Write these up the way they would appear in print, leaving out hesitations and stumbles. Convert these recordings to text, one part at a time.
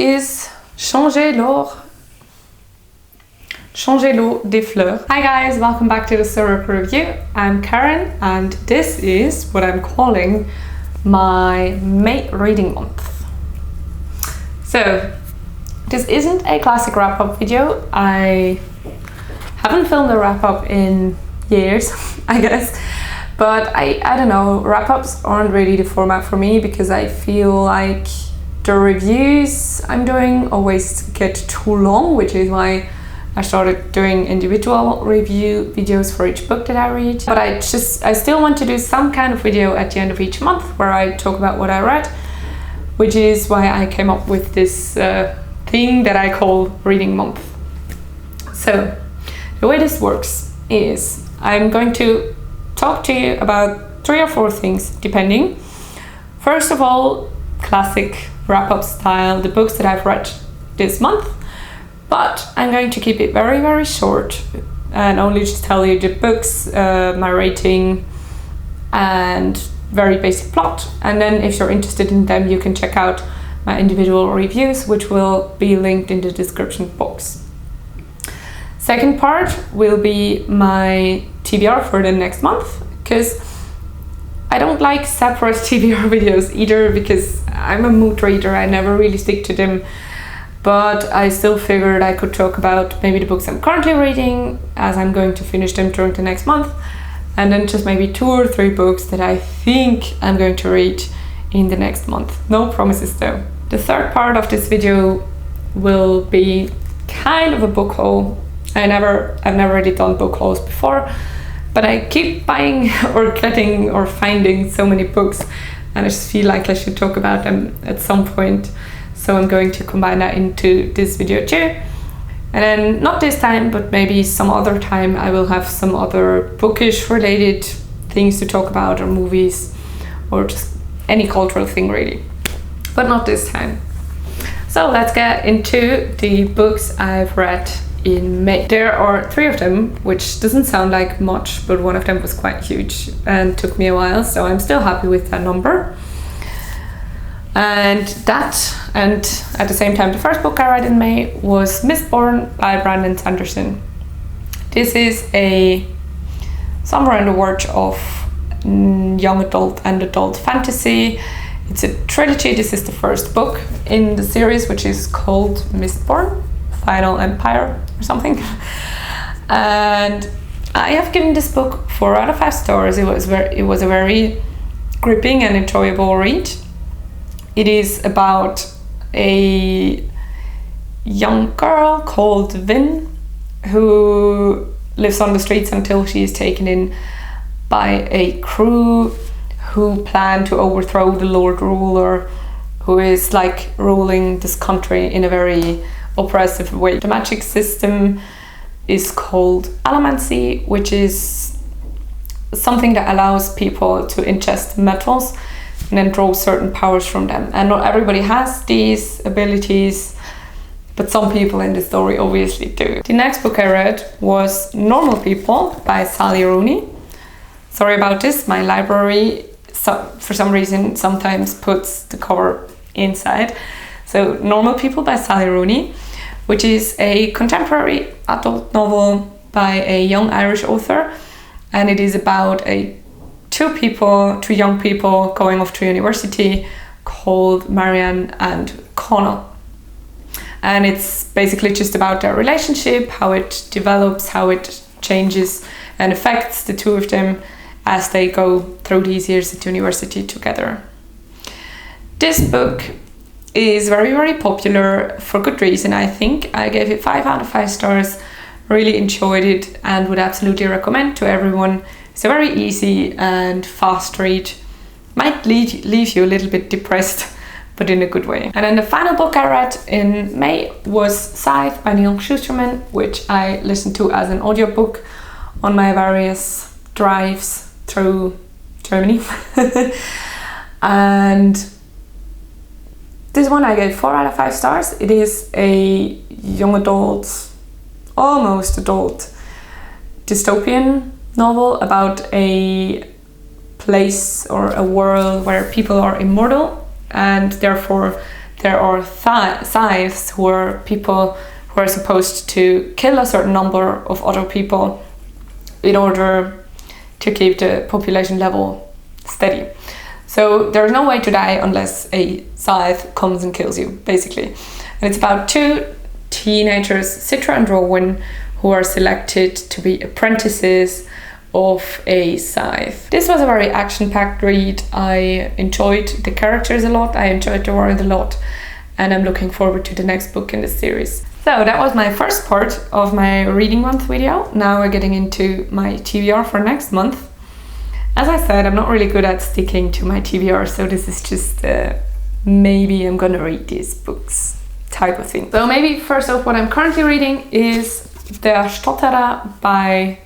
is Changer l'eau des fleurs. Hi guys, welcome back to the Wrapup review. I'm Karen and this is what I'm calling my May reading month. So this isn't a classic wrap-up video. I haven't filmed a wrap-up in years, I guess. But I don't know, wrap-ups aren't really the format for me because I feel like the reviews I'm doing always get too long, which is why I started doing individual review videos for each book that I read. But I still want to do some kind of video at the end of each month where I talk about what I read, which is why I came up with this thing that I call reading month. So the way this works is I'm going to talk to you about 3 or 4 things depending. First of all, classic wrap-up style, the books that I've read this month. But I'm going to keep it very, very short and only just tell you the books, my rating, and very basic plot. And then if you're interested in them, you can check out my individual reviews, which will be linked in the description box. Second part will be my TBR for the next month, because I don't like separate TBR videos either, because I'm a mood reader, I never really stick to them. But I still figured I could talk about maybe the books I'm currently reading, as I'm going to finish them during the next month, and then just maybe 2 or 3 books that I think I'm going to read in the next month. No promises though. The third part of this video will be kind of a book haul. I've never really done book hauls before, but I keep buying or getting or finding so many books, and I just feel like I should talk about them at some point. So I'm going to combine that into this video too. And then not this time, but maybe some other time, I will have some other bookish related things to talk about, or movies, or just any cultural thing really. But not this time. So let's get into the books I've read in May. There are 3 of them, which doesn't sound like much, but one of them was quite huge and took me a while, so I'm still happy with that number. And at the same time, the first book I read in May was Mistborn by Sanderson. This is somewhere in the verge of young adult and adult fantasy. It's a trilogy. This is the first book in the series, which is called Mistborn, Final Empire or something. And I have given this book 4 out of 5 stars. It was a very gripping and enjoyable read. It is about a young girl called Vin who lives on the streets until she is taken in by a crew who plan to overthrow the Lord Ruler, who is like ruling this country in a very oppressive way. The magic system is called allomancy, which is something that allows people to ingest metals and then draw certain powers from them. And not everybody has these abilities, but some people in the story obviously do. The next book I read was Normal People by Rooney. Sorry about this, my library for some reason sometimes puts the cover inside. So Normal People by Rooney, which is a contemporary adult novel by a young Irish author, and it is about two young people going off to university called Marianne and Connell. And it's basically just about their relationship, how it develops, how it changes and affects the 2 of them as they go through these years at university together. This book is very, very popular for good reason, I think. I gave it 5 out of 5 stars, really enjoyed it, and would absolutely recommend to everyone. It's a very easy and fast read. Might leave you a little bit depressed, but in a good way. And then the final book I read in May was Scythe by Shusterman, which I listened to as an audiobook on my various drives through Germany. And this one I gave 4 out of 5 stars. It is a young adult, almost adult, dystopian novel about a place or a world where people are immortal and therefore there are scythes, who are people who are supposed to kill a certain number of other people in order to keep the population level steady. So there's no way to die unless a scythe comes and kills you, basically. And it's about two teenagers, Citra and Rowan, who are selected to be apprentices of a scythe. This was a very action-packed read. I enjoyed the characters a lot, I enjoyed the world a lot, and I'm looking forward to the next book in the series. So that was my first part of my reading month video. Now we're getting into my TBR for next month. As I said, I'm not really good at sticking to my TBR, so this is just maybe I'm gonna read these books type of thing. So maybe first off, what I'm currently reading is Der Stotterer by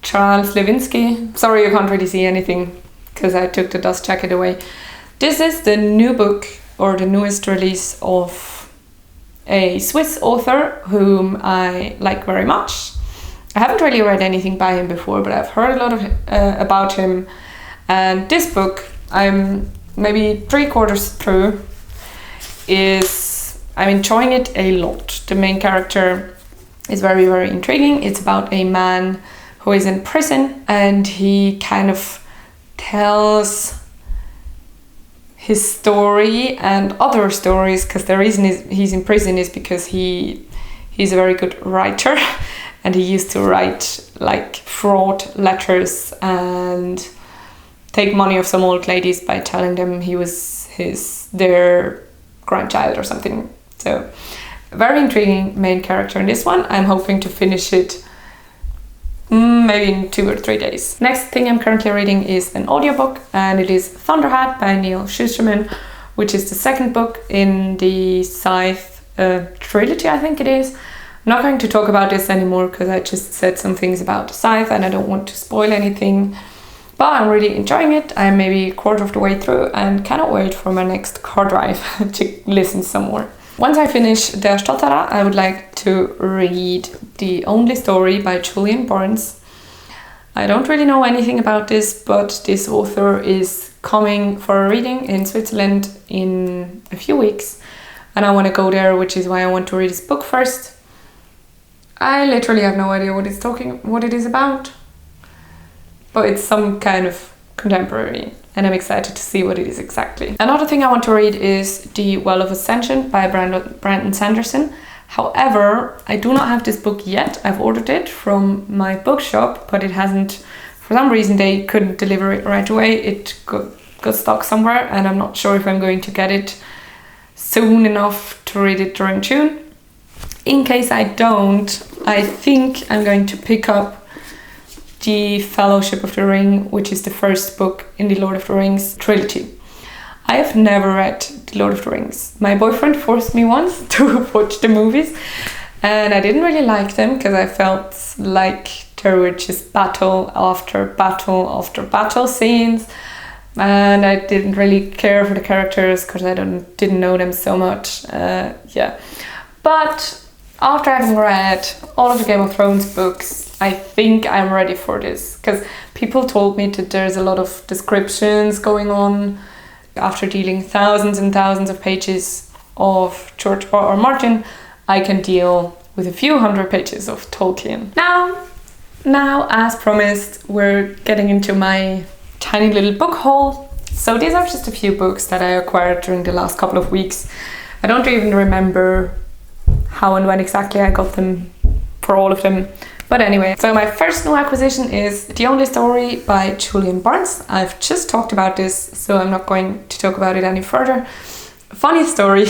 Charles Lewinsky. Sorry, you can't really see anything because I took the dust jacket away. This is the new book, or the newest release of a Swiss author whom I like very much. I haven't really read anything by him before, but I've heard a lot of about him. And this book, I'm maybe 3/4 through, I'm enjoying it a lot. The main character is very, very intriguing. It's about a man who is in prison, and he kind of tells his story and other stories, because the reason he's in prison is because he's a very good writer and he used to write like fraud letters and take money of some old ladies by telling them he was their grandchild or something. So very intriguing main character in this one. I'm hoping to finish it maybe in 2 or 3 days. Next thing I'm currently reading is an audiobook, and it is Thunderhat by Neil Shusterman, which is the second book in the Scythe trilogy, I think it is. I'm not going to talk about this anymore because I just said some things about Scythe and I don't want to spoil anything. But I'm really enjoying it. I'm maybe a quarter of the way through and cannot wait for my next car drive to listen some more. Once I finish Der Stotterer, I would like to read The Only Story by Julian Barnes. I don't really know anything about this, but this author is coming for a reading in Switzerland in a few weeks, and I want to go there, which is why I want to read his book first. I literally have no idea what it is about, but it's some kind of contemporary, and I'm excited to see what it is exactly. Another thing I want to read is The Well of Ascension by Brandon Sanderson. However, I do not have this book yet. I've ordered it from my bookshop, but it hasn't, for some reason they couldn't deliver it right away. It got stuck somewhere, and I'm not sure if I'm going to get it soon enough to read it during June. In case I don't, I think I'm going to pick up The Fellowship of the Ring, which is the first book in the Lord of the Rings trilogy. I have never read The Lord of the Rings. My boyfriend forced me once to watch the movies, and I didn't really like them because I felt like there were just battle after battle after battle scenes, and I didn't really care for the characters because I didn't know them so much. But after having read all of the Game of Thrones books, I think I'm ready for this, because people told me that there's a lot of descriptions going on. After dealing thousands and thousands of pages of George R. R. Martin, I can deal with a few hundred pages of Tolkien. Now, as promised, we're getting into my tiny little book haul. So these are just a few books that I acquired during the last couple of weeks. I don't even remember how and when exactly I got them for all of them. But anyway, so my first new acquisition is The Only Story by Julian Barnes. I've just talked about this, so I'm not going to talk about it any further. Funny story,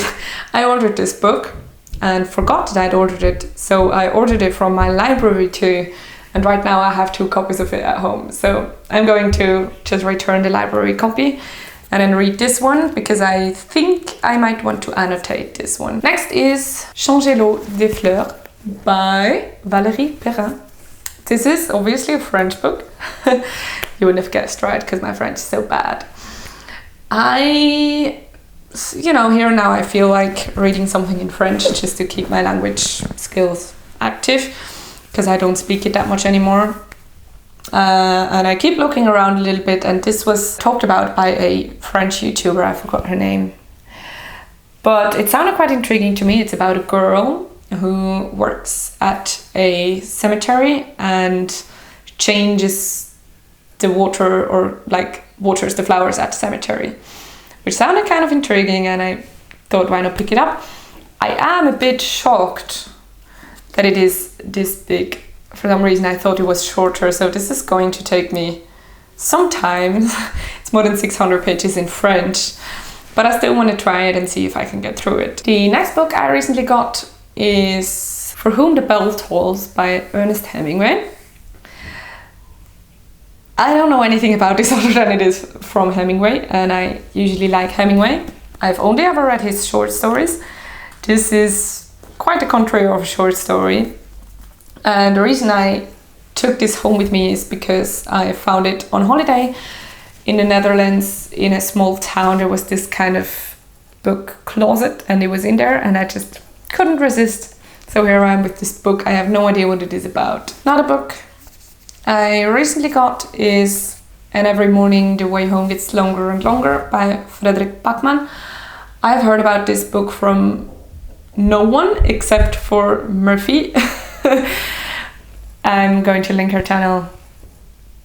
I ordered this book and forgot that I'd ordered it. So I ordered it from my library too, and right now I have 2 copies of it at home. So I'm going to just return the library copy and then read this one, because I think I might want to annotate this one. Next is Changer l'eau des fleurs by Valérie Perrin. This is obviously a French book. You wouldn't have guessed, right? Because my French is so bad. Here and now I feel like reading something in French just to keep my language skills active, because I don't speak it that much anymore. And I keep looking around a little bit, and this was talked about by a French YouTuber, I forgot her name. but it sounded quite intriguing to me. It's about a girl who works at a cemetery and changes the water, or like waters the flowers at the cemetery, which sounded kind of intriguing, and I thought, why not pick it up? I am a bit shocked that it is this big. For some reason I thought it was shorter, so this is going to take me some time. It's more than 600 pages in French, but I still want to try it and see if I can get through it. The next book I recently got is For Whom the Bell Tolls by Ernest Hemingway. I don't know anything about this other than it is from Hemingway, and I usually like Hemingway. I've only ever read his short stories. This is quite the contrary of a short story. And the reason I took this home with me is because I found it on holiday in the Netherlands in a small town. There was this kind of book closet and it was in there, and I just couldn't resist. So here I am with this book. I have no idea what it is about. Another book I recently got is And Every Morning the Way Home Gets Longer and Longer by Fredrik Backman. I've heard about this book from no one except for Murphy. I'm going to link her channel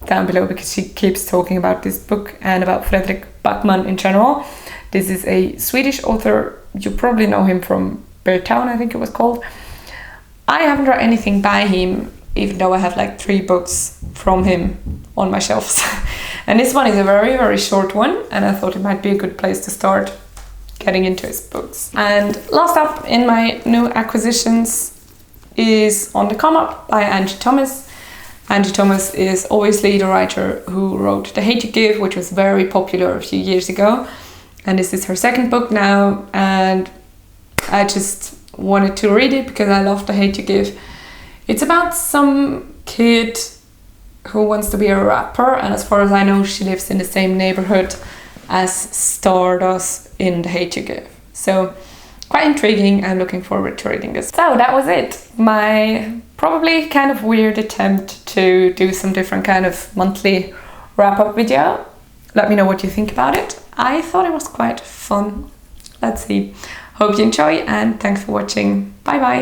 down below because she keeps talking about this book and about Fredrik Backman in general. This is a Swedish author. You probably know him from Bear Town, I think it was called. I haven't read anything by him, even though I have like 3 books from him on my shelves. And this one is a very, very short one, and I thought it might be a good place to start getting into his books. And last up in my new acquisitions is On the Come Up by Angie Thomas. Angie Thomas is obviously the writer who wrote The Hate You Give, which was very popular a few years ago. And this is her second book now, and I just wanted to read it because I love The Hate You Give. It's about some kid who wants to be a rapper, and as far as I know, she lives in the same neighborhood as Star does in The Hate You Give. So quite intriguing. I'm looking forward to reading this. So that was it. My probably kind of weird attempt to do some different kind of monthly wrap-up video. Let me know what you think about it. I thought it was quite fun. Let's see. Hope you enjoy, and thanks for watching. Bye bye.